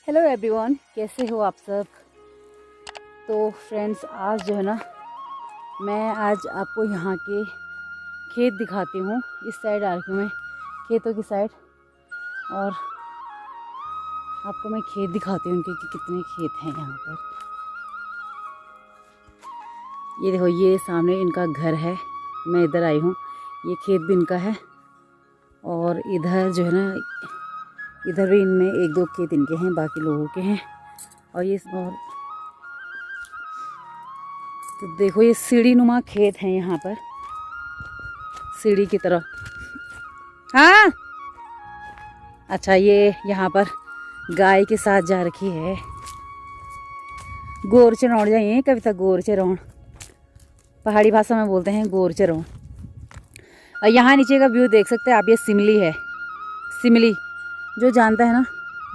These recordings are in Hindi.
हेलो एवरीवन, कैसे हो आप सब। तो फ्रेंड्स, आज जो है ना, मैं आज आपको यहाँ के खेत दिखाती हूँ। इस साइड आ रही हूँ मैं खेतों की साइड, और आपको मैं खेत दिखाती हूँ उनके कि कितने खेत हैं यहाँ पर। ये देखो, ये सामने इनका घर है। मैं इधर आई हूँ, ये खेत भी इनका है। और इधर जो है ना, इधर भी इनमें एक दो खेत इनके हैं, बाकी लोगों के हैं। और ये और तो देखो, ये सीढ़ी नुमा खेत हैं यहाँ पर, सीढ़ी की तरह। हाँ, अच्छा, ये यहाँ पर गाय के साथ जा रखी है। गोर चरौण जाइए कविता, गोर चरौण पहाड़ी भाषा में बोलते हैं, गोर चरौण। और यहाँ नीचे का व्यू देख सकते हैं आप, ये सिमली है। सिमली जो जानता है ना,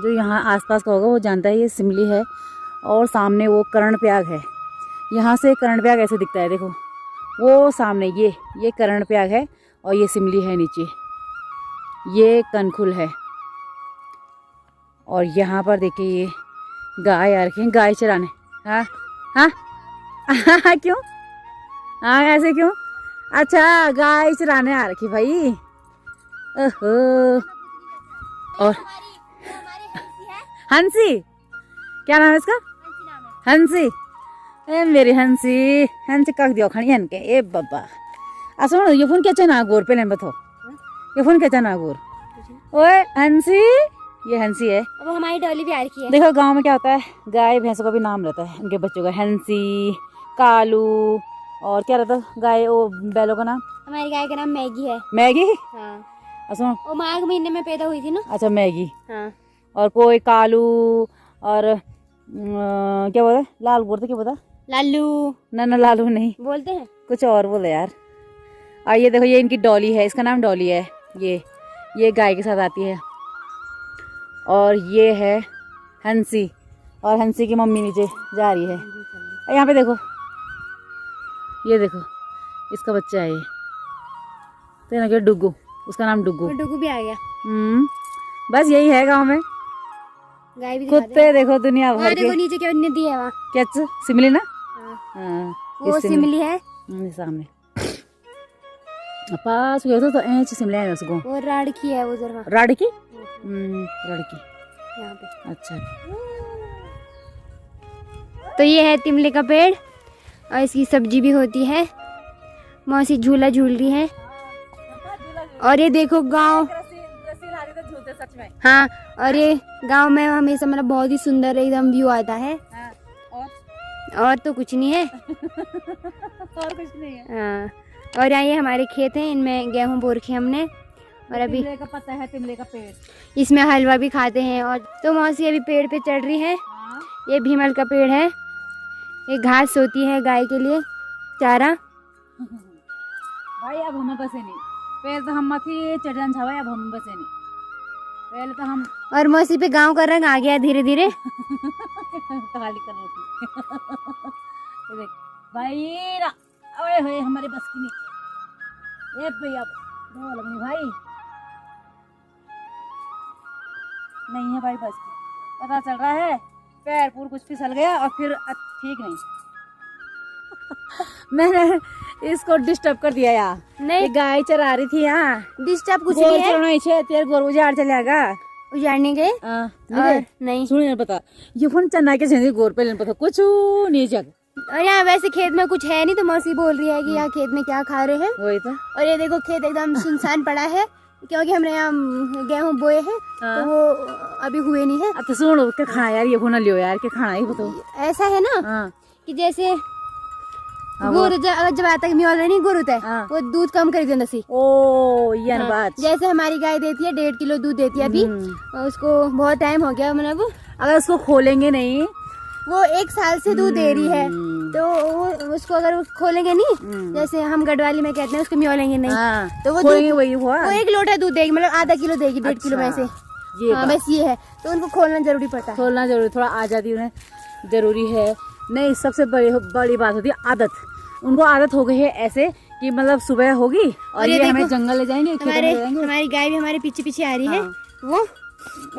जो यहाँ आसपास का होगा वो जानता है, ये सिमली है। और सामने वो कर्णप्रयाग है। यहाँ से कर्णप्रयाग ऐसे दिखता है, देखो वो सामने ये कर्णप्रयाग है, और ये सिमली है नीचे, ये कनखुल है। और यहाँ पर देखिए, ये गाय आ रखी है, गाय चराने। हाँ हाँ क्यों? हाँ, ऐसे क्यों? अच्छा, गाय चराने आ रखी भाई। ओहो। और हंसी, क्या नाम है इसका? हंसी। ए मेरी हंसी, हंसी कख दियो खड़ी हन के। ए बाबा, आ सुन, ये फोन क्या चना गोर पे लेन बतो, ये फोन क्या चना गोर। ओए हंसी, ये हंसी है। अब हमारी डॉली भी आ रही है। देखो गांव में क्या होता है, गाय भैंसों का भी नाम रहता है, उनके बच्चों का। हंसी, कालू, और क्या रहता है गाय वो बैलों का नाम? हमारी गाय का नाम मैगी है। मैगी? हाँ। सुनो, वो माघ महीने में पैदा हुई थी ना। अच्छा, मैगी। हाँ। और कोई कालू, और क्या बोलते, लाल बोलते, क्या बोलता? लालू। ना लालू नहीं बोलते हैं, कुछ और बोले यार। और ये देखो, ये इनकी डॉली है, इसका नाम डॉली है। ये गाय के साथ आती है। और ये है हंसी, और हंसी की मम्मी नीचे जा रही है। और यहाँ पे देखो, ये देखो, इसका बच्चा है ये, तो ना क्या, डुग्गू, उसका नाम डुग्गू। डुग्गू भी आ गया। बस यही है गांव में। गाय भी कुत्ते देखो दुनिया भर के। देखो नीचे क्या नदी है वहाँ। क्या सिमली ना? हाँ, वो सिमली है। सामने पास गए तो ऐच सिमले है उसको। वो राड़की है उधर। राड़की? राड़की यहाँ पे। अच्छा। तो ये है तिमले का पेड़, और इसकी सब्जी भी होती है। मौसी झूला झूल रही है। और ये देखो गांव, हाँ, और ये गांव में हमेशा मतलब बहुत ही सुंदर एकदम व्यू आता है। और तो कुछ नहीं है। और कुछ नहीं है। हाँ, और यहाँ ये हमारे खेत हैं, इनमें गेहूं बो रखी हमने। और अभी तिमले का पत्ता है, तिमले का पेड़, इसमें हलवा भी खाते हैं। और तो मौसी अभी पेड़ पे चढ़ रही है। ये भीमल का पेड़ है, ये घास होती है गाय के लिए, चारा। भाई अब हमें बसे नहीं, पहले तो हम मथी चढ़न छावा, अब हम बसे नहीं, पहले तो हम। और मौसी पे गांव का रंग आ गया धीरे धीरे। खाली कर देख भाई ना, ओए होए हमारे बस की नहीं। ए भैया दो लगनी भाई, नहीं है भाई बस की, पता चल रहा है पैर पूर कुछ फिसल गया, और फिर ठीक नहीं। मैंने इसको डिस्टर्ब कर दिया यार। नहीं, गाय चरा रही थी यहाँ। डिस्टर्ब कुछ नहीं है। तेरे गोर उजाड़ चलेगा, उजाड़ने गए। और नहीं सुन पता, ये फोन चन्ना के झंडे गोर पे लेने पता कुछ नहीं जग। और यहाँ वैसे खेत में कुछ है नहीं, तो मौसी बोल रही है कि यहाँ खेत में क्या खा रहे हैं। वही तो। और ये देखो खेत एकदम सुनसान पड़ा है, क्योंकि हमने यहाँ गेहूं बोए हैं। तो वो अभी हुए नहीं है। अच्छा सुन, क्या खाना यार, ये होना लियो यार, क्या खाना है बताओ। ऐसा है ना कि जैसे गुड़ जब आता है मियाल नहीं गुड़ होता है, वो दूध कम कर देना सी। ओ ये बात। जैसे हमारी गाय देती है 1.5 किलो दूध देती है अभी, उसको बहुत टाइम हो गया, मतलब अगर उसको खोलेंगे नहीं, वो 1 साल से दूध दे रही है, तो वो उसको अगर खोलेंगे नहीं, जैसे हम गढ़वाली में कहते हैं उसको मियोलेंगे नहीं, तो वो वही हुआ, वो 1 लोटा दूध देगी, मतलब आधा किलो देगी 1.5 किलो में से। हाँ, बस ये है, तो उनको खोलना जरूरी पड़ता है। खोलना जरूरी, थोड़ा आजादी उन्हें जरूरी है। नहीं, सबसे बड़ी बात होती है आदत। उनको आदत हो गई है ऐसे कि मतलब सुबह होगी और ये हमें जंगल ले जाएंगे, खेतों में ले जाएंगे। हमारी गाय भी हमारे पीछे पीछे आ रही है। वो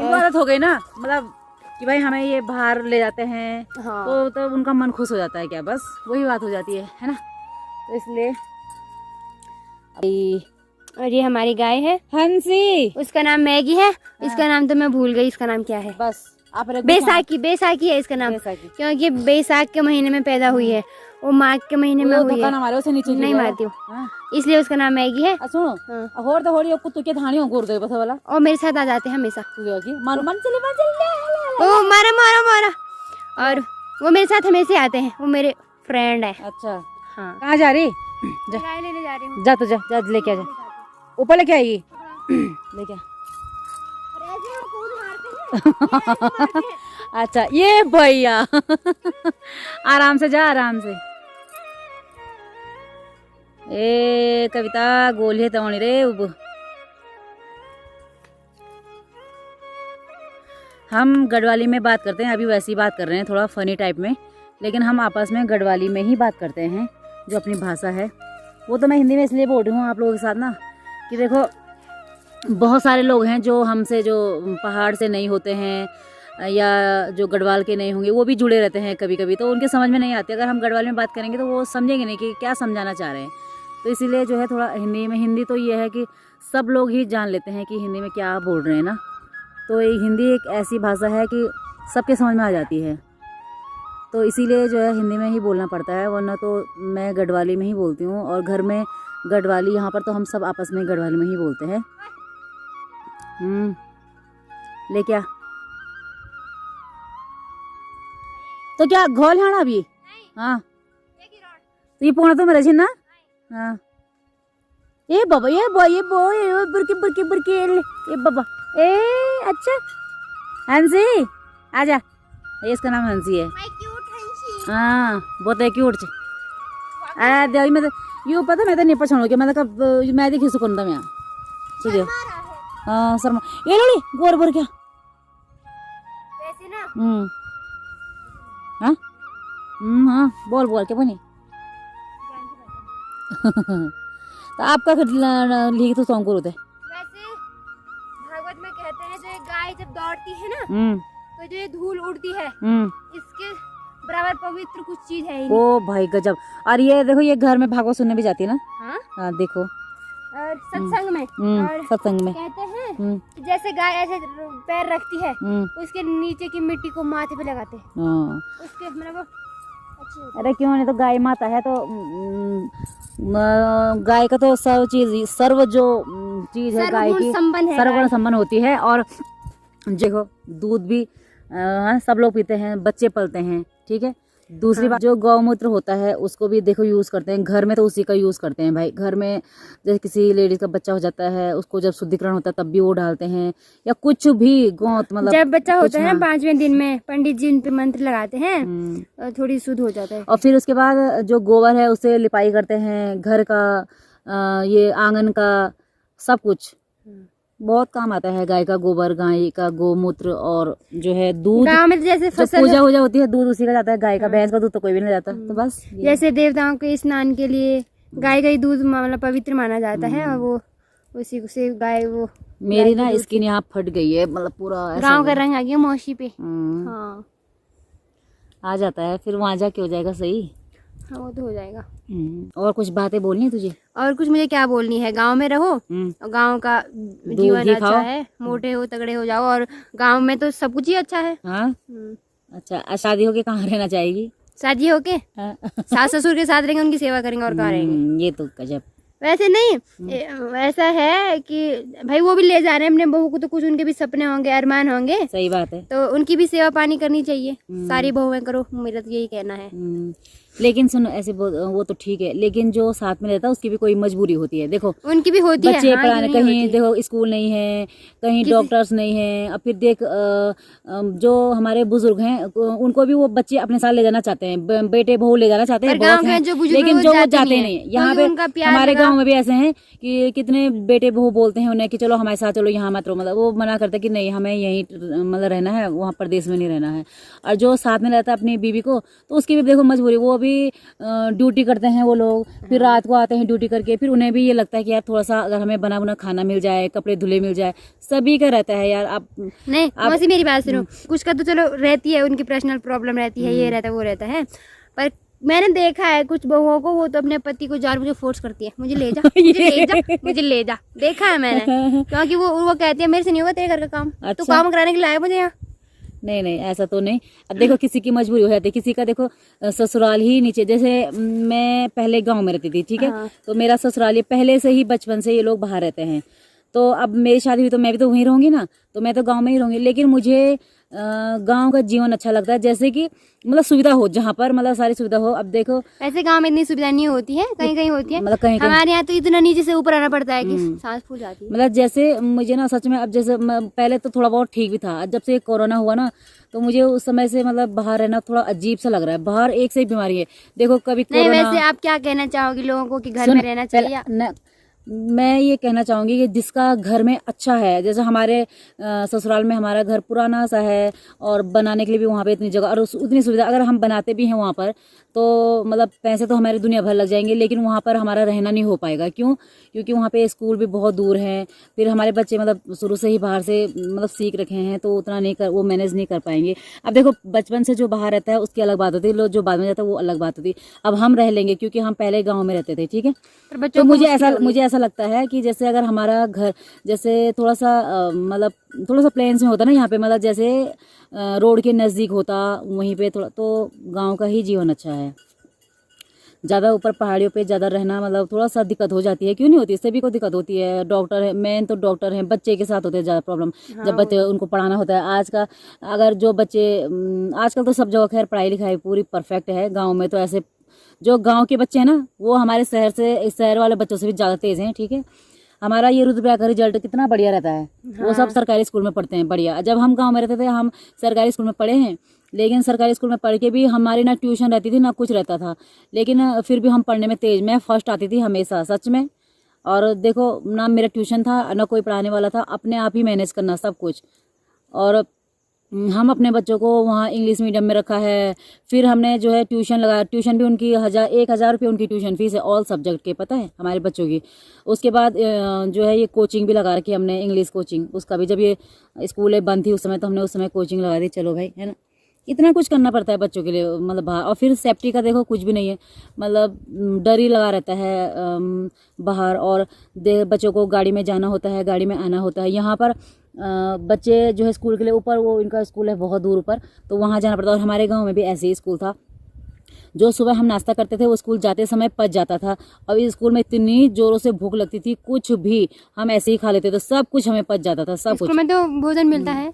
आदत हो गई ना, मतलब कि भाई हमें ये बाहर ले जाते हैं, हाँ। तो उनका मन खुश हो जाता है क्या, बस वही बात हो जाती है ना। तो इसलिए और ये हमारी गाय है हंसी, उसका नाम मैगी है। इसका नाम तो मैं भूल गई, इसका नाम क्या है। बस आप बैसाखी, बैसाखी है इसका नाम, बैसाखी। क्योंकि बैसाख के महीने में पैदा हुई है, वो माघ के महीने में हुई है। हमारे उसे नीचे नहीं मारती हूँ, इसलिए उसका नाम मैगी है। सुनो हाँ। होर तो होरी कुत्तू के धानी हो गुर गए बस वाला, और मेरे साथ आ जाते हैं हमेशा। मारो मन चले ओ मारा मारा मारा, और वो मेरे साथ हमेशा आते हैं, वो मेरे फ्रेंड है। अच्छा हाँ। कहाँ जा रही, जा गाय लेने जा रही हूँ। जा तो जा लेके आ, जा ऊपर लेके आइए लेके आ। अच्छा ये भैया आराम से जा, आराम से। ए कविता गोलिये तवणी रे उब। हम गढ़वाली में बात करते हैं, अभी वैसी बात कर रहे हैं थोड़ा फनी टाइप में, लेकिन हम आपस में गढ़वाली में ही बात करते हैं, जो अपनी भाषा है। वो तो मैं हिंदी में इसलिए बोल रही हूँ आप लोगों के साथ ना, कि देखो बहुत सारे लोग हैं जो हमसे, जो पहाड़ से नहीं होते हैं या जो गढ़वाल के नहीं होंगे, वो भी जुड़े रहते हैं कभी कभी, तो उनके समझ में नहीं आती। अगर हम गढ़वाल में बात करेंगे तो वो समझेंगे नहीं कि क्या समझाना चाह रहे हैं। तो इसीलिए जो है थोड़ा हिंदी में, हिंदी तो ये है कि सब लोग ही जान लेते हैं कि हिंदी में क्या बोल रहे हैं ना। तो ये हिंदी एक ऐसी भाषा है कि सबके समझ में आ जाती है, तो इसीलिए जो है हिंदी में ही बोलना पड़ता है, वरना तो मैं गढ़वाली में ही बोलती हूँ। और घर में गढ़वाली, यहाँ पर तो हम सब आपस में गढ़वाली में ही बोलते हैं। ले क्या तो क्या घोल हाना अभी, हाँ तो ये पोना तो मेरा छी ना। हाँ ये बाबा, ये बुरकी बुरकी बुरकी, ये बाबा ए अच्छा हंसी आजा, इसका नाम हंसी है। हाँ बहुत है क्यूट आ दे मैं यू पता मैं तो नहीं पछाणो के मैं कब मैं देखी सुकून था मैं सुजो। हाँ शर्मा ये लोड़ी गोर बोर क्या वैसे ना। हाँ हाँ बोल बोल के बनी तो आपका लिख तो सॉन्ग करो थे। वैसे भागवत में कहते हैं जो ये गाय जब दौड़ती है ना, तो जो ये धूल उड़ती है, इसके बराबर पवित्र कुछ चीज है ही नहीं। ओ भाई गजब। और ये देखो ये घर में भागवत सुनने भी जाती है ना। हाँ? हाँ देखो, और सत्संग में, और सत्संग में कहते हैं कि जैसे गाय ऐसे पैर रखती है, उसके नीचे की मिट्टी को माथे पे लगाते हैं, उसके मतलब अच्छी होती है। अरे क्यों नहीं, तो गाय माता है तो गाय का तो सर्व जो चीज है गाय की सर्वगुण संपन्न होती है। और देखो दूध भी सब लोग पीते हैं, बच्चे पलते हैं, ठीक है। दूसरी बात जो गौमूत्र होता है उसको भी देखो यूज करते हैं घर में, तो उसी का यूज करते हैं भाई। घर में जैसे किसी लेडीज का बच्चा हो जाता है, उसको जब शुद्धिकरण होता है तब भी वो डालते हैं, या कुछ भी गौत मतलब जब बच्चा होता है ना 5वें दिन में पंडित जी उन पे मंत्र लगाते हैं और थोड़ी शुद्ध हो जाता है। और फिर उसके बाद जो गोबर है उसे लिपाई करते हैं, घर का ये आंगन का सब कुछ बहुत काम आता है। गाय का गोबर, गाय का गोमूत्र, और जो है दूध, गाँव में जैसे फसल पूजा वूजा होती है दूध उसी का जाता है। गाय का, भैंस का दूध तो कोई भी नहीं जाता। तो बस जैसे देवताओं के स्नान के लिए गाय का ही दूध मतलब पवित्र माना जाता है, और वो उसी से गाय वो मेरी ना स्किन यहाँ फट गई है, मतलब पूरा गाँव का रंग आ गया मौसी पे। हाँ आ जाता है, फिर वहाँ जाके हो जाएगा सही। हाँ वो तो हो जाएगा। और कुछ बातें बोलनी है तुझे? और कुछ मुझे क्या बोलनी है, गांव में रहो और गांव का जीवन अच्छा है, मोटे हो तगड़े हो जाओ, और गांव में तो सब कुछ ही अच्छा है। हाँ? अच्छा शादी होके कहाँ रहना चाहेगी? शादी होके सास ससुर के साथ रहेंगे, उनकी सेवा करेंगे, और कहाँ रहेंगे। ये तो गजब। वैसे नहीं, ऐसा है कि भाई वो भी ले जा रहे हैं अपने बहू को, तो कुछ उनके भी सपने होंगे, अरमान होंगे। सही बात है, तो उनकी भी सेवा पानी करनी चाहिए। सारी बहुएं करो, मेरा तो यही कहना है। लेकिन सुनो ऐसे वो तो ठीक है, लेकिन जो साथ में रहता है उसकी भी कोई मजबूरी होती है। देखो उनकी भी होती है, बच्चे पढ़ाने, कहीं देखो स्कूल नहीं है, कहीं डॉक्टर्स नहीं है। अब फिर देख जो हमारे बुजुर्ग हैं उनको भी वो बच्चे अपने साथ ले जाना चाहते हैं, बेटे बहू ले जाना चाहते हैं, लेकिन जो वो जाते नहीं। यहाँ पे हमारे गाँव में भी ऐसे हैं कि कितने बेटे बहू बोलते हैं उन्हें कि चलो हमारे साथ चलो, यहाँ मत रहो, मतलब वो मना करते कि नहीं हमें यहीं मतलब रहना है, वहाँ प्रदेश में नहीं रहना है। और जो साथ में रहता है अपनी बीवी को, तो उसकी भी देखो मजबूरी, वो भी ड्यूटी करते हैं वो लोग, फिर रात को आते हैं ड्यूटी करके, फिर उन्हें भी ये लगता है कि यार थोड़ा सा अगर हमें बना बुना खाना मिल जाए, कपड़े धुले मिल जाए, सभी का रहता है यार। आप नहीं मौसी मेरी बात सुनो, कुछ का तो चलो रहती है, उनकी पर्सनल प्रॉब्लम रहती है, ये रहता है वो रहता है, पर मैंने देखा है कुछ बहुओं को, वो तो अपने पति को जार मुझे फोर्स करती है, मुझे ले जा मुझे ले जा मुझे ले जा, देखा है मैंने। क्योंकि वो कहती है मेरे से नहीं होगा तेरे घर का काम, तो काम कराने के लिए आया मुझे यहाँ। नहीं नहीं ऐसा तो नहीं। अब देखो किसी की मजबूरी हो जाती है, किसी का देखो ससुराल ही नीचे, जैसे मैं पहले गांव में रहती थी, ठीक है, तो मेरा ससुराल ये पहले से ही बचपन से ये लोग बाहर रहते हैं, तो अब मेरी शादी हुई तो मैं भी तो वहीं रहूंगी ना, तो मैं तो गांव में ही रहूंगी। लेकिन मुझे गांव का जीवन अच्छा लगता है, जैसे कि मतलब सुविधा हो, जहाँ पर मतलब सारी सुविधा हो। अब देखो ऐसे गांव में इतनी सुविधा नहीं होती है, कहीं कहीं होती है, मतलब कहीं हमारे यहाँ तो इतना नीचे से ऊपर आना पड़ता है कि सांस फूल जाती है। मतलब जैसे मुझे ना सच में, अब जैसे पहले तो थोड़ा बहुत ठीक भी था, जब से कोरोना हुआ ना, तो मुझे उस समय से मतलब बाहर रहना थोड़ा अजीब सा लग रहा है। बाहर एक से एक बीमारी है, देखो कभी नहीं। कोरोना। वैसे आप क्या कहना चाहोगे लोगों को कि घर में रहना चाहिए? मैं ये कहना चाहूँगी कि जिसका घर में अच्छा है, जैसे हमारे ससुराल में हमारा घर पुराना सा है, और बनाने के लिए भी वहाँ पे इतनी जगह और उतनी सुविधा, अगर हम बनाते भी हैं वहाँ पर तो मतलब पैसे तो हमारे दुनिया भर लग जाएंगे, लेकिन वहाँ पर हमारा रहना नहीं हो पाएगा। क्यों? क्योंकि वहाँ पे स्कूल भी बहुत दूर है, फिर हमारे बच्चे मतलब शुरू से ही बाहर से मतलब सीख रखे हैं, तो उतना नहीं कर, वो मैनेज नहीं कर पाएंगे। अब देखो बचपन से जो बाहर रहता है उसकी अलग बात होती है, लोग जो बाद में जाता है वो अलग बात होती है। अब हम रह लेंगे क्योंकि हम पहले गाँव में रहते थे, ठीक है, तो मुझे ऐसा लगता है कि जैसे अगर हमारा घर जैसे थोड़ा सा मतलब थोड़ा सा प्लेन्स में होता ना, यहाँ पे मतलब जैसे रोड के नज़दीक होता, वहीं पे थोड़ा, तो गांव का ही जीवन अच्छा है। ज़्यादा ऊपर पहाड़ियों पे ज़्यादा रहना मतलब थोड़ा सा दिक्कत हो जाती है, क्यों नहीं होती, सभी को दिक्कत होती है। डॉक्टर है, मेन तो डॉक्टर हैं, बच्चे के साथ होते हैं ज़्यादा प्रॉब्लम, जब बच्चे उनको पढ़ाना होता है। आज का अगर जो बच्चे आजकल तो सब जगह खैर पढ़ाई लिखाई पूरी परफेक्ट है, गाँव में तो ऐसे जो गांव के बच्चे हैं ना, वो हमारे शहर वाले बच्चों से भी ज़्यादा तेज़ हैं, ठीक है। हमारा ये रुद्रप्रयाग का रिजल्ट कितना बढ़िया रहता है, वो सब सरकारी स्कूल में पढ़ते हैं बढ़िया। जब हम गांव में रहते थे हम सरकारी स्कूल में पढ़े हैं, लेकिन सरकारी स्कूल में पढ़ के भी हमारी ना ट्यूशन रहती थी ना कुछ रहता था, लेकिन फिर भी हम पढ़ने में तेज, मैं फर्स्ट आती थी हमेशा, सच में। और देखो ना मेरा ट्यूशन था ना कोई पढ़ाने वाला था, अपने आप ही मैनेज करना सब कुछ। और हम अपने बच्चों को वहाँ इंग्लिश मीडियम में रखा है, फिर हमने जो है ट्यूशन लगाया, ट्यूशन भी उनकी 1,000 रुपये उनकी ट्यूशन फीस है, ऑल सब्जेक्ट के, पता है हमारे बच्चों की। उसके बाद जो है ये कोचिंग भी लगा रखी हमने, इंग्लिश कोचिंग, उसका भी जब ये स्कूल बंद थी उस समय, तो हमने उस समय कोचिंग लगा दी, चलो भाई, है ना। इतना कुछ करना पड़ता है बच्चों के लिए मतलब बाहर। और फिर सेफ्टी का देखो कुछ भी नहीं है, मतलब डर ही लगा रहता है बाहर। और बच्चों को गाड़ी में जाना होता है, गाड़ी में आना होता है। यहाँ पर बच्चे जो है स्कूल के लिए ऊपर, वो इनका स्कूल है बहुत दूर ऊपर, तो वहाँ जाना पड़ता है। और हमारे गांव में भी ऐसे ही स्कूल था, जो सुबह हम नाश्ता करते थे वो स्कूल जाते समय पच जाता था। और इस स्कूल में इतनी जोरों से भूख लगती थी, कुछ भी हम ऐसे ही खा लेते थे, सब कुछ हमें पच जाता था, सब कुछ। स्कूल में तो भोजन मिलता है,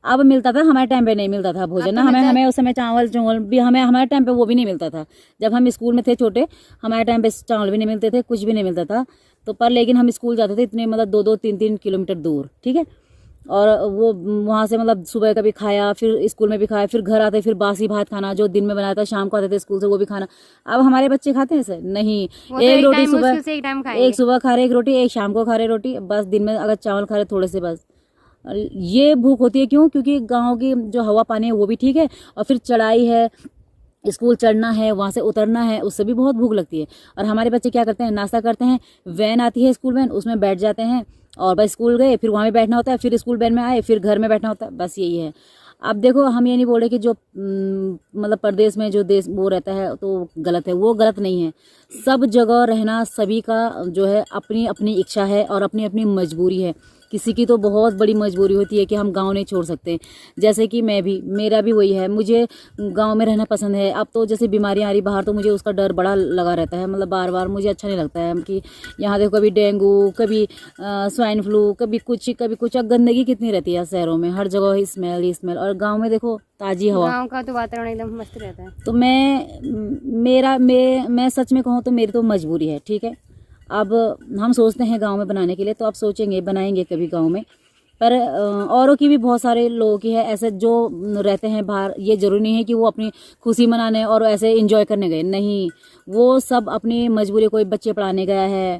अब मिलता था, हमारे टाइम पे नहीं मिलता था भोजन ना, हमें उस समय चावल भी हमारे टाइम पे वो भी नहीं मिलता था। जब हम स्कूल में थे छोटे, हमारे टाइम पे चावल भी नहीं मिलते थे, कुछ भी नहीं मिलता था। तो पर लेकिन हम स्कूल जाते थे इतने मतलब 2-2, 3-3 किलोमीटर दूर, ठीक है। और वो वहाँ से मतलब सुबह कभी खाया, फिर स्कूल में भी खाया, फिर घर आते फिर बासी भात खाना, जो दिन में बनाया था शाम को आते थे स्कूल से वो भी खाना। अब हमारे बच्चे खाते हैं सर? नहीं, एक रोटी सुबह, एक सुबह खा रहे एक रोटी, एक शाम को खा रहे रोटी, बस दिन में अगर चावल खा रहे थोड़े से, बस ये भूख होती है। क्यों? क्योंकि गाँव की जो हवा पानी है वो भी ठीक है, और फिर चढ़ाई है, स्कूल चढ़ना है, वहाँ से उतरना है, उससे भी बहुत भूख लगती है। और हमारे बच्चे क्या करते हैं, नाश्ता करते हैं, वैन आती है स्कूल वैन, उसमें बैठ जाते हैं, और बस स्कूल गए, फिर वहाँ भी बैठना होता है, फिर स्कूल वैन में आए, फिर घर में बैठना होता है, बस यही है। अब देखो हम ये नहीं बोल रहे कि जो मतलब प्रदेश में जो देश वो रहता है तो गलत है, वो गलत नहीं है। सब जगह रहना सभी का जो है अपनी अपनी इच्छा है और अपनी अपनी मजबूरी है। किसी की तो बहुत बड़ी मजबूरी होती है कि हम गांव नहीं छोड़ सकते, जैसे कि मेरा भी वही है, मुझे गांव में रहना पसंद है। अब तो जैसे बीमारियां आ रही बाहर, तो मुझे उसका डर बड़ा लगा रहता है, मतलब बार बार मुझे अच्छा नहीं लगता है कि यहाँ देखो कभी डेंगू, कभी स्वाइन फ्लू, कभी कुछ। अब गंदगी कितनी रहती है शहरों में, हर जगह स्मेल। और गाँव में देखो ताज़ी हवा, गाँव का तो वातावरण एकदम मस्त रहता है। तो मैं सच में कहूँ तो मेरी तो मजबूरी है, ठीक है। अब हम सोचते हैं गांव में बनाने के लिए, तो आप सोचेंगे बनाएंगे कभी गांव में, पर औरों की भी बहुत सारे लोगों की है ऐसे जो रहते हैं बाहर। ये जरूरी नहीं है कि वो अपनी खुशी मनाने और ऐसे एंजॉय करने गए, नहीं, वो सब अपनी मजबूरी, कोई बच्चे पढ़ाने गया है,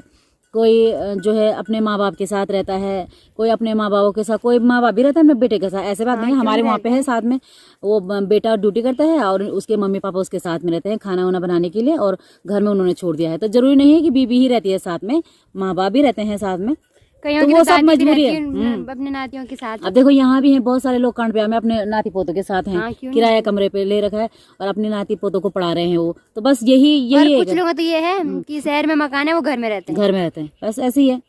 कोई जो है अपने माँ बाप के साथ रहता है, कोई अपने माँ बापों के साथ, कोई माँ बाप भी रहता है अपने बेटे के साथ। ऐसे बात नहीं है, हमारे वहाँ पे है साथ में, वो बेटा ड्यूटी करता है और उसके मम्मी पापा उसके साथ में रहते हैं खाना वाना बनाने के लिए, और घर में उन्होंने छोड़ दिया है। तो जरूरी नहीं है कि बीबी ही रहती है साथ में, माँ बाप भी रहते हैं साथ में, कईयों तो की वो सब दादी भी मजबूरी रहती है। अपने नातियों के साथ। अब देखो यहाँ भी है बहुत सारे लोग कांड पे में अपने नाती पोतों के साथ हैं, हाँ, क्यों किराया कमरे पे ले रखा है और अपने नाती पोतों को पढ़ा रहे हैं वो। तो बस यही और है कुछ लोगों तो ये है कि शहर में मकान है वो घर में रहते हैं। घर में रहते हैं, बस ऐसे ही है।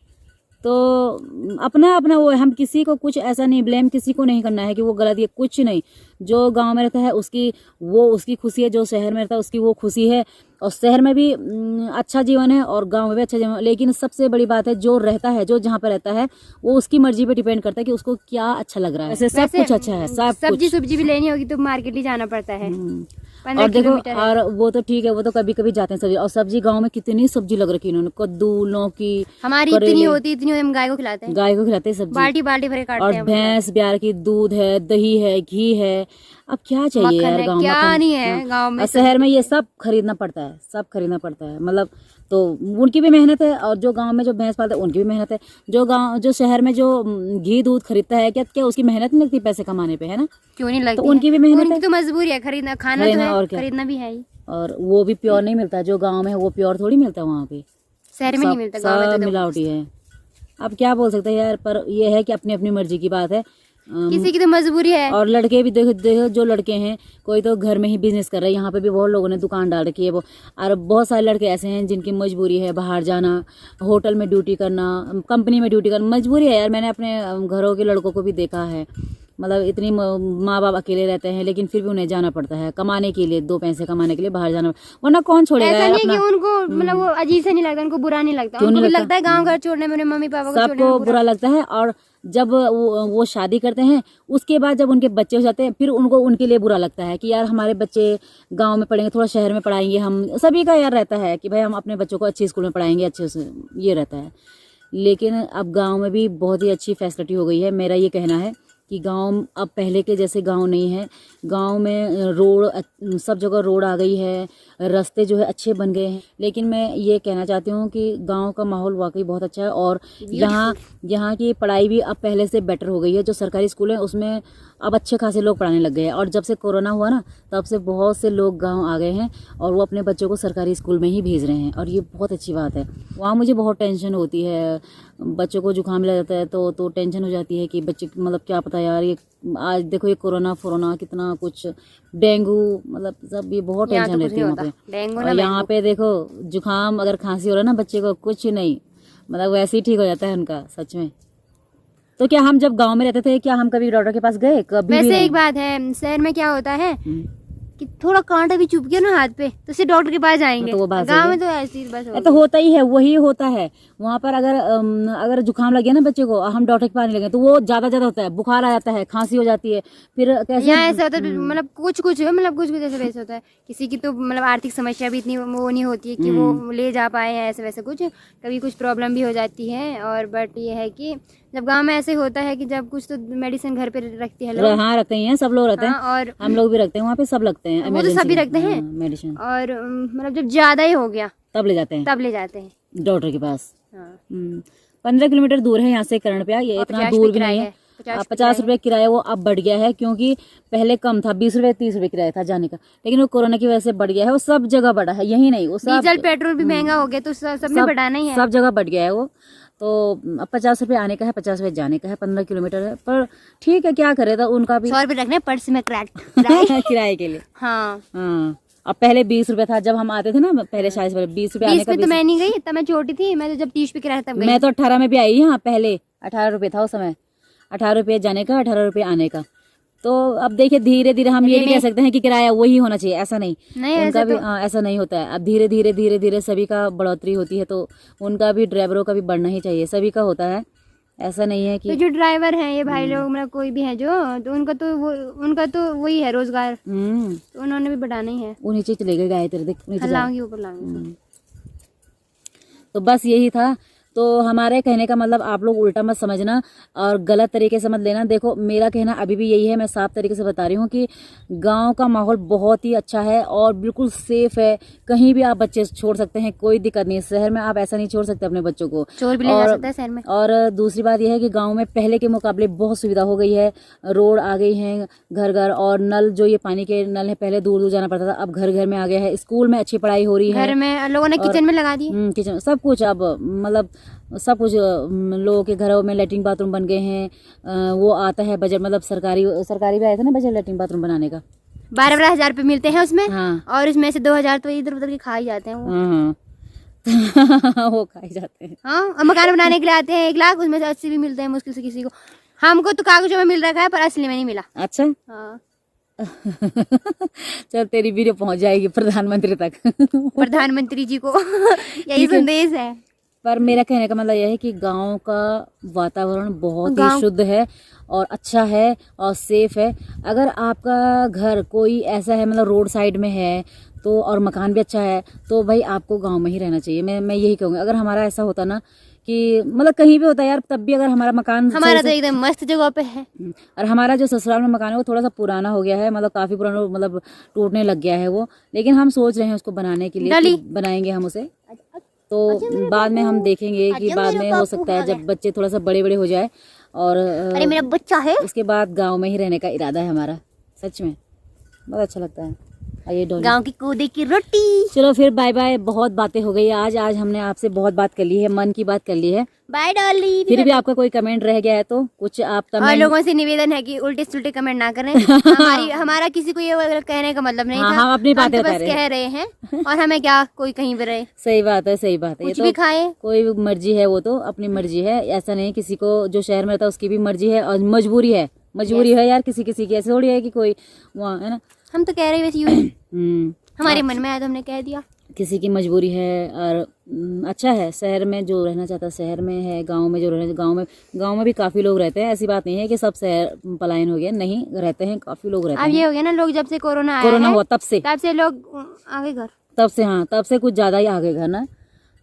तो अपना अपना वो है, हम किसी को कुछ ऐसा नहीं ब्लेम किसी को नहीं करना है कि वो गलत है, कुछ नहीं। जो गांव में रहता है उसकी खुशी है, जो शहर में रहता है उसकी वो खुशी है। और शहर में भी अच्छा जीवन है और गांव में भी अच्छा जीवन है, लेकिन सबसे बड़ी बात है जो रहता है, जो जहाँ पे रहता है वो उसकी मर्जी पे डिपेंड करता है कि उसको क्या अच्छा लग रहा है। वैसे सब कुछ अच्छा है, सब सब्जी सब्जी भी लेनी होगी तो मार्केट ही जाना पड़ता है। और देखो, और वो तो ठीक है, वो तो कभी कभी जाते हैं सब्जी। और सब्जी गांव में कितनी सब्जी लग रखी है इन्होंने, कद्दू, लौकी, हमारी इतनी होती इतनी हम गाय को खिलाते हैं, गाय को खिलाते हैं सब्जी, बाल्टी बाल्टी भरे काटते हैं। और भैंस ब्यार की दूध है, दही है, घी है। अब क्या चाहिए यार गाँव में, क्या नहीं है गाँव में। शहर में ये सब खरीदना पड़ता है, सब खरीदना पड़ता है। मतलब तो उनकी भी मेहनत है, और जो गांव में जो भैंस पालते हैं उनकी भी मेहनत है। जो शहर में जो घी दूध खरीदता है, क्या उसकी मेहनत नहीं लगती पैसे कमाने पे, है ना? क्यों नहीं लगती? तो उनकी भी मेहनत है, उनकी तो मजबूरी है, खरीदना खाना तो है, और क्या, खरीदना भी है ही। और वो भी प्योर नहीं मिलता, जो गाँव में है वो प्योर थोड़ी मिलता है वहाँ पे, शहर में नहीं मिलता, गाँव में सब तो मिलावटी है। अब क्या बोल सकते हैं यार, पर ये है कि अपनी अपनी मर्जी की बात है, किसी की तो मजबूरी है। और लड़के भी देखो जो लड़के हैं, कोई तो घर में ही बिजनेस कर रहे हैं। यहाँ पे भी बहुत लोगों ने दुकान डाल रखी है वो, और बहुत सारे लड़के ऐसे हैं जिनकी मजबूरी है बाहर जाना, होटल में ड्यूटी करना, कंपनी में ड्यूटी करना, मजबूरी है यार। मैंने अपने घरों के लड़कों को भी देखा है, मतलब इतनी माँ बाप अकेले रहते हैं लेकिन फिर भी उन्हें जाना पड़ता है कमाने के लिए, 2 पैसे कमाने के लिए बाहर जाना, वरना कौन छोड़ेगा ऐसा यार नहीं अपना। कि उनको मतलब वो अजीब से नहीं लगता, उनको बुरा नहीं लगता, उनको भी लगता है गाँव घर छोड़ने में, मम्मी पापा को सबको बुरा लगता है। और जब वो शादी करते हैं उसके बाद जब उनके बच्चे हो जाते हैं, फिर उनको उनके लिए बुरा लगता है कि यार हमारे बच्चे गांव में पढ़ेंगे, थोड़ा शहर में पढ़ाएंगे। हम सभी का यार रहता है कि भाई हम अपने बच्चों को अच्छी स्कूल में पढ़ाएंगे, अच्छे से, ये रहता है। लेकिन अब गांव में भी बहुत ही अच्छी फैसिलिटी हो गई है। मेरा ये कहना है कि गांव अब पहले के जैसे गांव नहीं है। गांव में रोड, सब जगह रोड आ गई है, रास्ते जो है अच्छे बन गए हैं। लेकिन मैं ये कहना चाहती हूँ कि गांव का माहौल वाकई बहुत अच्छा है, और यहाँ की पढ़ाई भी अब पहले से बेटर हो गई है। जो सरकारी स्कूल है उसमें अब अच्छे खासे लोग पढ़ाने लग गए हैं, और जब से कोरोना हुआ ना तब से बहुत से लोग गांव आ गए हैं और वो अपने बच्चों को सरकारी स्कूल में ही भेज रहे हैं, और ये बहुत अच्छी बात है। वहाँ मुझे बहुत टेंशन होती है, बच्चों को जुकाम लग जाता है तो टेंशन हो जाती है कि बच्चे, मतलब क्या पता यार, ये आज देखो ये कोरोना कितना कुछ, डेंगू, मतलब सब ये बहुत टेंशन रहती है वहाँ पे। और यहाँ पे देखो जुकाम अगर खांसी हो रहा है ना बच्चे को, कुछ नहीं, मतलब वैसे ही ठीक हो जाता है उनका, सच में। तो क्या हम जब गांव में रहते थे, क्या हम कभी डॉक्टर के पास गए? कभी भी वैसे एक बात है, शहर में क्या होता है कि थोड़ा कांटा भी चुभ गया ना हाथ पे तो सिर्फ डॉक्टर के पास जाएंगे। तो गांव में तो ऐसी बस तो होता ही है, वही होता है वहाँ पर। अगर जुकाम लग गया ना बच्चे को, हम डॉक्टर के पास नहीं लगे तो वो ज्यादा होता है, बुखार आ जाता है, खांसी हो जाती है, फिर कैसे। यहाँ ऐसा होता है, मतलब कुछ ऐसा होता है। किसी की तो मतलब आर्थिक समस्या भी इतनी वो नहीं होती है कि वो ले जा पाए हैं, ऐसे वैसे कभी कुछ प्रॉब्लम भी हो जाती है। और बट ये है कि जब गांव में ऐसे होता है कि जब कुछ तो मेडिसिन घर पे रखती है लोग। हाँ रखते हैं, सब लोग रखते हैं, और हम लोग भी रखते हैं, वहाँ पे सब लगते हैं, वो तो सभी रखते हैं मेडिसिन। और मतलब जब ज्यादा ही हो गया तब ले जाते हैं डॉक्टर के पास। 15 किलोमीटर दूर है यहाँ से करण पे, ये इतना दूर भी नहीं है। 50 रुपए किराया वो अब बढ़ गया है, क्योंकि पहले कम था, 20 रुपए 30 रुपए किराया था जाने का, लेकिन वो कोरोना की वजह से बढ़ गया है। वो सब जगह बढ़ा है, यही नहीं, वो सब डीजल पेट्रोल भी महंगा हो गया तो सबने बढ़ाना ही है, सब जगह बढ़ गया है वो। तो अब 50 रुपए आने का है, 50 रुपए जाने का है, 15 किलोमीटर है, पर ठीक है क्या करे, तो उनका भी 100 रुपए रखने पर्स में किराए के लिए। हाँ अब पहले 20 रुपए था जब हम आते थे ना, पहले शायद 20 रुपए आने का। तो मैं नहीं गई तब, मैं छोटी थी, मैं तो जब 30 रुपए किराया तब गई। मैं तो 18 में भी आई यहाँ, पहले 18 रुपए था उस समय, 18 रुपए जाने का, 18 रुपए आने का। तो अब देखिए धीरे धीरे हम ये नहीं कह सकते हैं कि किराया वही होना चाहिए, ऐसा नहीं उनका भी ऐसा नहीं होता है। अब धीरे धीरे सभी का बढ़ोतरी होती है, तो उनका भी, ड्राइवरों का भी बढ़ना ही चाहिए, सभी का होता है, ऐसा नहीं है कि। तो जो ड्राइवर हैं ये भाई लोग, मतलब कोई भी है जो, तो उनका तो वही है रोजगार, तो उन्होंने भी बढ़ाना ही है। वो नीचे चले गए, गाय तेरे देख नीचे लाऊंगी ऊपर लाऊंगी। तो बस यही था। तो तो हमारे कहने का मतलब आप लोग उल्टा मत समझना और गलत तरीके से मत लेना। देखो मेरा कहना अभी भी यही है, मैं साफ तरीके से बता रही हूँ कि गांव का माहौल बहुत ही अच्छा है और बिल्कुल सेफ है। कहीं भी आप बच्चे छोड़ सकते हैं, कोई दिक्कत नहीं है। शहर में आप ऐसा नहीं छोड़ सकते अपने बच्चों को, चोर भी ले जा सकता है शहर में। और दूसरी बात यह है कि गांव में पहले के मुकाबले बहुत सुविधा हो गई है, रोड आ गई है घर घर, और नल जो ये पानी के नल है पहले दूर दूर जाना पड़ता था, अब घर घर में आ गया है। स्कूल में अच्छी पढ़ाई हो रही है, घर में लोगों ने किचन में लगा दिए, किचन सब कुछ। अब मतलब सब कुछ लोगों के घरों में लेटरिन बाथरूम बन गए हैं। वो आता है बजट, मतलब सरकारी भी आया था ना बजट लेटरिन बाथरूम बनाने का, 12-12 हजार रुपए मिलते हैं उसमें। हाँ। और इसमें से 2,000 तो इधर उधर के खा ही जाते हैं वो। हाँ। वो खाए जाते हैं। हाँ, और मकान बनाने के लिए आते हैं 1 लाख, उसमें से 80 भी मिलते हैं मुश्किल से किसी को। हमको तो कागजों में मिल रखा है पर असली में नहीं मिला। अच्छा। हाँ। चल तेरी वीडियो पहुंच जाएगी प्रधानमंत्री तक। प्रधानमंत्री जी को यही संदेश है। पर मेरा कहने का मतलब यह है कि गांव का वातावरण बहुत ही शुद्ध है और अच्छा है और सेफ है। अगर आपका घर कोई ऐसा है मतलब रोड साइड में है तो, और मकान भी अच्छा है, तो भाई आपको गांव में ही रहना चाहिए। मैं यही कहूँगी। अगर हमारा ऐसा होता ना कि मतलब कहीं भी होता है यार, तब भी अगर हमारा मकान, हमारा तो एकदम मस्त जगह पे है, और हमारा जो ससुराल में मकान है वो थोड़ा सा पुराना हो गया है, मतलब काफी पुराना, मतलब टूटने लग गया है वो, लेकिन हम सोच रहे हैं उसको बनाने के लिए कि बनाएंगे हम उसे। तो बाद में हम देखेंगे कि बाद में हो सकता है जब बच्चे थोड़ा सा बड़े बड़े हो जाए, और अरे मेरा बच्चा है, उसके बाद गांव में ही रहने का इरादा है हमारा। सच में बहुत अच्छा लगता है। आइए डॉली, गांव की कोदे की रोटी। चलो फिर बाय बाय। बहुत बातें हो गई आज हमने आपसे बहुत बात कर ली है, मन की बात कर ली है। बाय डॉली। फिर भी आपका कोई कमेंट रह गया है तो कुछ आप और कमेंट, लोगों से निवेदन है कि उल्टे सुल्टे कमेंट ना करें। हमारा किसी को ये कहने का मतलब नहीं था, हम अपनी बातें तो बस कह रहे हैं, और हमें क्या कोई कहीं पे रहे। सही बात है, सही बात है। कुछ ये भी तो खाए, कोई मर्जी है, वो तो अपनी मर्जी है। ऐसा नहीं किसी को जो शहर में रहता है उसकी भी मर्जी है और मजबूरी है, है यार। किसी की ऐसे थोड़ी है कि कोई वहाँ है ना। हम तो कह रहे वैसे यूं हमारे मन में आया तो हमने कह दिया। किसी की मजबूरी है, और अच्छा है शहर में जो रहना चाहता है शहर में है, गांव में जो रहना, गांव में भी काफी लोग रहते हैं। ऐसी बात नहीं है कि सब शहर पलायन हो गया, नहीं, रहते हैं काफी लोग रहते हैं। अब ये हो गया ना, लोग जब से कोरोना हुआ तब से लोग आगे घर, तब से कुछ ज्यादा ही आगे घर ना।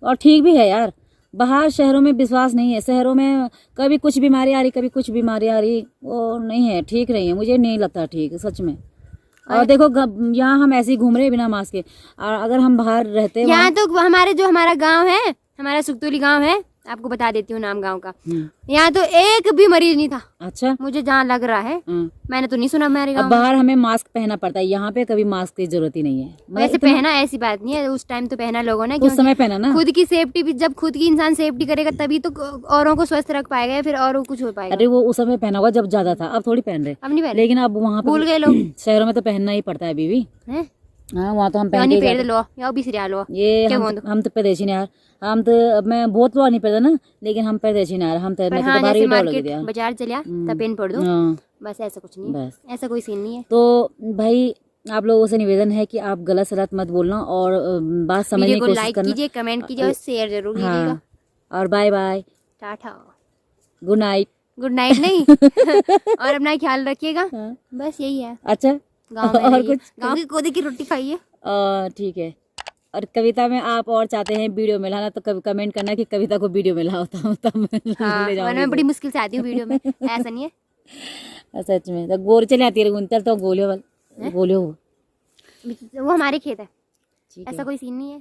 और ठीक भी है यार, बाहर शहरों में विश्वास नहीं है। शहरों में कभी कुछ बीमारी आ रही, कभी कुछ बीमारी आ रही, वो नहीं है, ठीक नहीं है, मुझे नहीं लगता ठीक सच में। और देखो यहाँ हम ऐसे ही घूम रहे हैं बिना मास्क के, और अगर हम बाहर रहते हैं यहाँ तो हमारा गांव है, हमारा सुकतोली गांव है, आपको बता देती हूँ नाम गांव का। यहाँ तो एक भी मरीज नहीं था। अच्छा, मुझे जहाँ लग रहा है, मैंने तो नहीं सुना हमारे गांव। अब बाहर हमें मास्क पहनना पड़ता है, यहाँ पे कभी मास्क की जरूरत ही नहीं है। वैसे पहना, ऐसी बात नहीं है, उस टाइम तो पहना लोगों ने, उस समय पहना ना। खुद की सेफ्टी भी, जब खुद की इंसान सेफ्टी करेगा तभी तो औरों को स्वस्थ रख पाएगा, फिर और कुछ हो पाएगा। अरे वो उस समय पहना हुआ जब ज्यादा था, अब थोड़ी पहन रहे, अब नहीं पहन, लेकिन अब वहाँ भूल गए लोग। शहरों में तो पहनना ही पड़ता है अभी भी। हाँ, वहाँ तो हम पहन नहीं पहन लो, या भी सिरिया लो। ये हम तो परदेशी नहीं यार, हम तो, मैं बहुत लोग नहीं पड़ता ना, लेकिन हम परदेशी नहीं यार, हम तो बाजार चलिया तब पेन पड़ दो, बस ऐसा कुछ नहीं, बस ऐसा कोई सीन नहीं है। तो भाई आप लोगों से निवेदन है कि आप गलत सलत मत बोलना और बात समझने की कोशिश करना। लाइक कीजिए, कमेंट कीजिए और शेयर जरूर कीजिएगा। और bye bye, tata, good night. Good night नहीं और अपना ख्याल रखिएगा, बस यही है। अच्छा, गाँव में और कुछ, गाँव की कोदे की रोटी खाइए। ठीक है। और कविता में आप और चाहते हैं वीडियो में लाना तो कमेंट करना कि कविता को वीडियो में लाओ, तब मैं बड़ी मुश्किल से आती हूँ वीडियो में, ऐसा नहीं है। सच में तो गोर चले आती है गुंतर, तो बोलियो वो हमारे खेत है, ऐसा कोई सीन नहीं है।